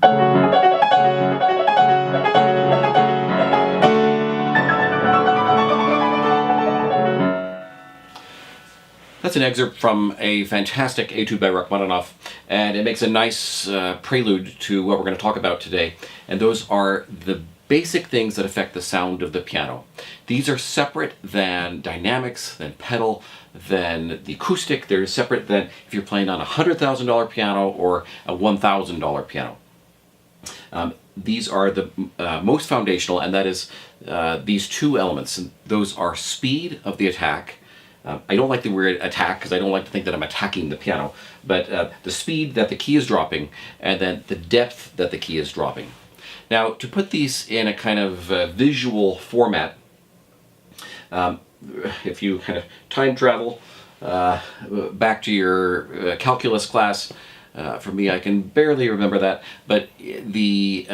That's an excerpt from a fantastic etude by Rachmaninoff, and it makes a nice prelude to what we're going to talk about today. And those are the basic things that affect the sound of the piano. These are separate than dynamics, than pedal, than the acoustic. They're separate than if you're playing on a $100,000 piano or a $1,000 piano. These are the most foundational, and that is these two elements. And those are speed of the attack. I don't like the word attack because I don't like to think that I'm attacking the piano, but the speed that the key is dropping and then the depth that the key is dropping. Now, to put these in a kind of visual format, if you kind of time travel back to your calculus class, for me, I can barely remember that, but these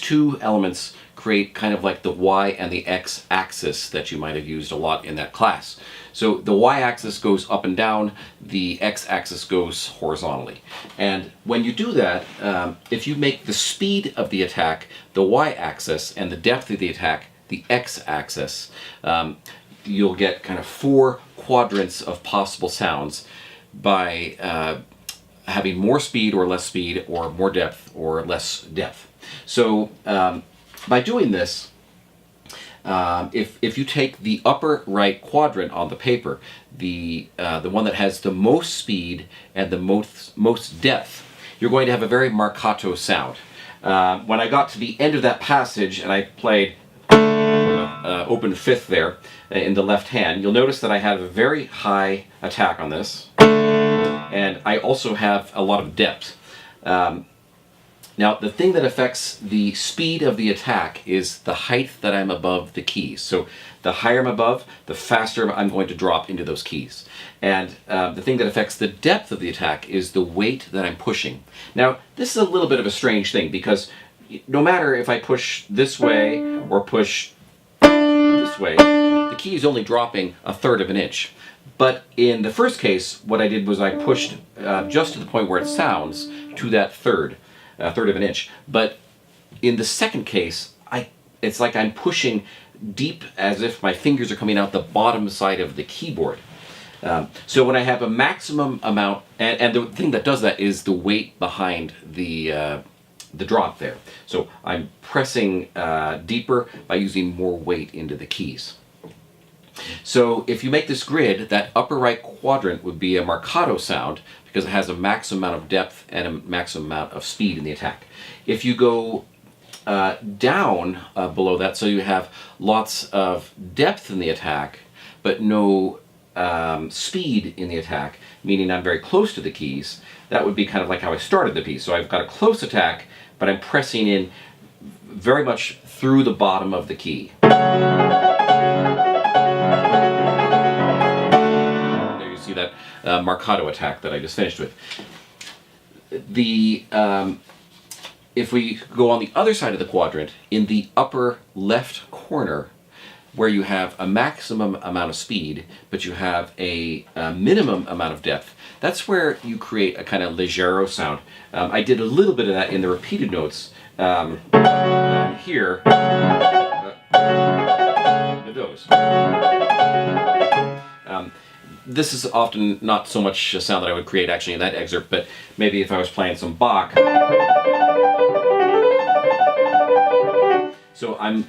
two elements create kind of like the y and the x axis that you might have used a lot in that class. So the y-axis goes up and down, the x-axis goes horizontally. And when you do that, if you make the speed of the attack the y-axis and the depth of the attack the x-axis, you'll get kind of 4 quadrants of possible sounds by having more speed or less speed, or more depth or less depth. So by doing this, if you take the upper right quadrant on the paper, the one that has the most speed and the most depth, you're going to have a very marcato sound. When I got to the end of that passage and I played open fifth there in the left hand, you'll notice that I have a very high attack on this, and I also have a lot of depth. Now, the thing that affects the speed of the attack is the height that I'm above the keys. So the higher I'm above, the faster I'm going to drop into those keys. And the thing that affects the depth of the attack is the weight that I'm pushing. Now, this is a little bit of a strange thing, because no matter if I push this way or push this way, the key is only dropping 1/3 of an inch. But in the first case, what I did was I pushed just to the point where it sounds to that third of an inch. But in the second case, it's like I'm pushing deep, as if my fingers are coming out the bottom side of the keyboard. So when I have a maximum amount, and the thing that does that is the weight behind the drop there. So I'm pressing deeper by using more weight into the keys. So if you make this grid, that upper right quadrant would be a marcato sound because it has a maximum amount of depth and a maximum amount of speed in the attack. If you go down below that, so you have lots of depth in the attack but no speed in the attack, meaning I'm very close to the keys, that would be kind of like how I started the piece. So I've got a close attack, but I'm pressing in very much through the bottom of the key. See that marcato attack that I just finished with. If we go on the other side of the quadrant, in the upper left corner, where you have a maximum amount of speed, but you have a minimum amount of depth, that's where you create a kind of leggero sound. I did a little bit of that in the repeated notes here. Those. This is often not so much a sound that I would create actually in that excerpt, but maybe if I was playing some Bach. So I'm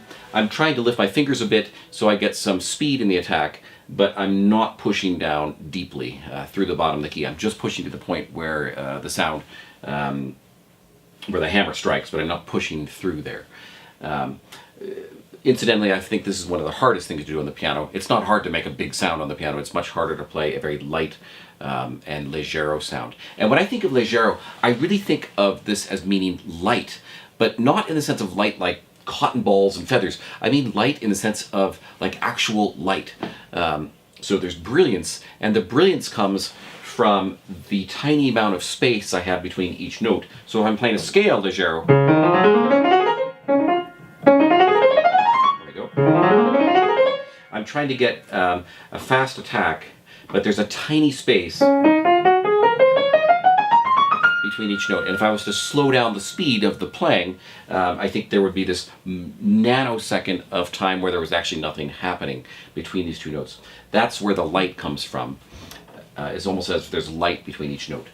trying to lift my fingers a bit so I get some speed in the attack, but I'm not pushing down deeply through the bottom of the key. I'm just pushing to the point where the sound, where the hammer strikes, but I'm not pushing through there. Incidentally, I think this is one of the hardest things to do on the piano. It's not hard to make a big sound on the piano. It's much harder to play a very light and leggero sound. And when I think of leggero, I really think of this as meaning light, but not in the sense of light like cotton balls and feathers. I mean light in the sense of like actual light. So there's brilliance, and the brilliance comes from the tiny amount of space I have between each note. So if I'm playing a scale leggero, I'm trying to get a fast attack, but there's a tiny space between each note. And if I was to slow down the speed of the playing, I think there would be this nanosecond of time where there was actually nothing happening between these two notes. That's where the light comes from. It's almost as if there's light between each note.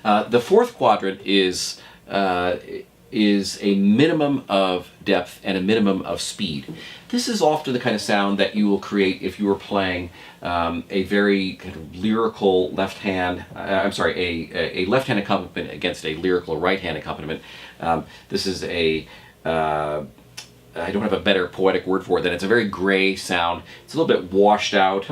The fourth quadrant is a minimum of depth and a minimum of speed. This is often the kind of sound that you will create if you were playing a very kind of lyrical left hand, a left hand accompaniment against a lyrical right hand accompaniment. This is I don't have a better poetic word for it than it's a very gray sound. It's a little bit washed out.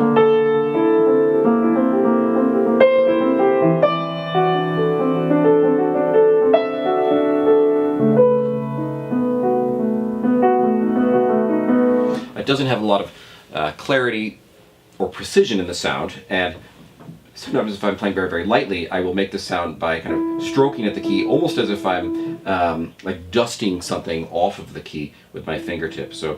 It doesn't have a lot of clarity or precision in the sound, and sometimes if I'm playing very, very lightly, I will make this sound by kind of stroking at the key, almost as if I'm like dusting something off of the key with my fingertips. So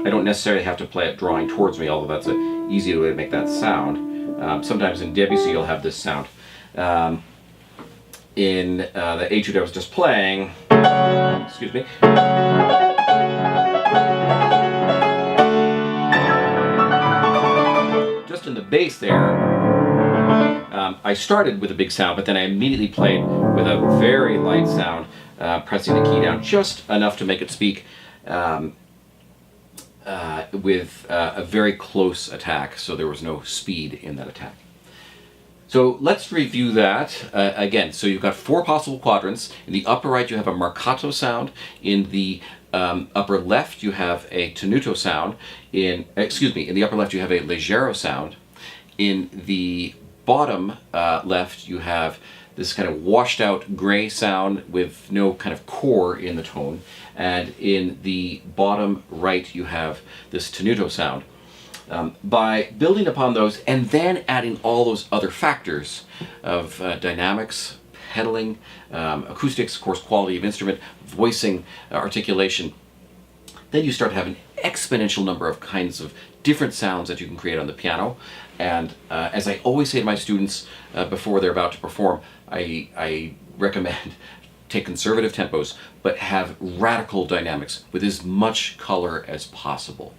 I don't necessarily have to play it drawing towards me, although that's an easy way to make that sound. Sometimes in Debussy you'll have this sound. In the etude I was just playing, excuse me, just in the bass there, I started with a big sound, but then I immediately played with a very light sound, pressing the key down just enough to make it speak with a very close attack, so there was no speed in that attack. So let's review that again. So you've got four possible quadrants. In the upper right you have a marcato sound. In the upper left you have a tenuto sound. In the upper left you have a leggero sound. In the bottom left you have this kind of washed out gray sound with no kind of core in the tone. And in the bottom right you have this tenuto sound. By building upon those and then adding all those other factors of dynamics, pedaling, acoustics, of course, quality of instrument, voicing, articulation, then you start having an exponential number of kinds of different sounds that you can create on the piano. And as I always say to my students before they're about to perform, I recommend take conservative tempos, but have radical dynamics with as much color as possible.